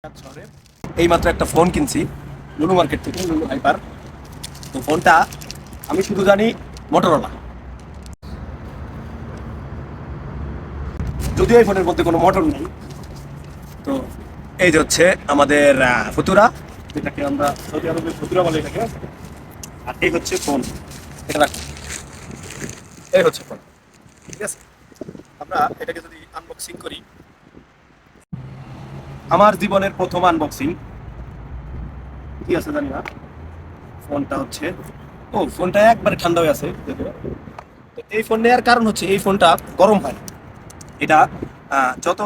শহরে এইমাত্র একটা ফোন কিনছি লুলু মার্কেট থেকে, লুলু হাইপার। তো ফোনটা আমি শুধু জানি মোটরোলা, যদিও এই ফোনের মধ্যে কোনো মোটর নেই। তো এই যে হচ্ছে আমাদের ফুতুরা, যেটাকে আমরা সৌদি আরবে ফুতুরা বলে এটাকে। আর এই হচ্ছে ফোন, এটা রাখো। এই হচ্ছে ফোন, ঠিক আছে। আমরা এটাকে যদি আনবক্সিং করি, আমার জীবনের প্রথম আনবক্সিং কি আছে জানি না। ফোনটা হচ্ছে, ও ফোনটা একবারে ঠান্ডা হয়ে আছে যদিও। তো এই ফোন নেওয়ার কারণ হচ্ছে এই ফোনটা গরম হয় না। এটা যত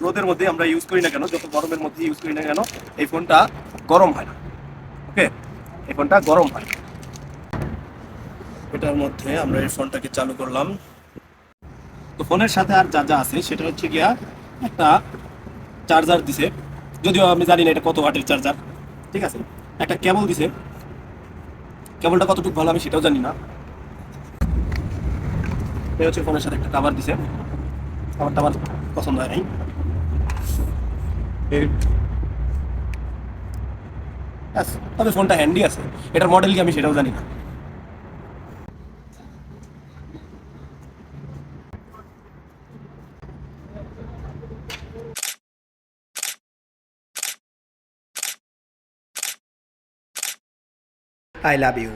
রোদের মধ্যে আমরা ইউজ করি না কেন, যত গরমের মধ্যে ইউজ করি না কেন, এই ফোনটা গরম হয় না। ওকে, এই ফোনটা গরম হয় না। এটার মধ্যে আমরা এই ফোনটাকে চালু করলাম। তো ফোনের সাথে আর যা যা আছে সেটা হচ্ছে গিয়া একটা চার্জার দিছে, যদিও আমি জানি না এটা কত ওয়াটের চার্জার। ঠিক আছে, একটা কেবল দিছে, কেবলটা কতটুকু ভালো আমি সেটাও জানি না। এই হচ্ছে ফোনের সাথে একটা কভার দিছে, কভারটা আমার পছন্দ হয় নাই। ব্যাস, তবে ফোনটা হ্যান্ডি আছে। এটার মডেল কি আমি সেটাও জানি না। I love you.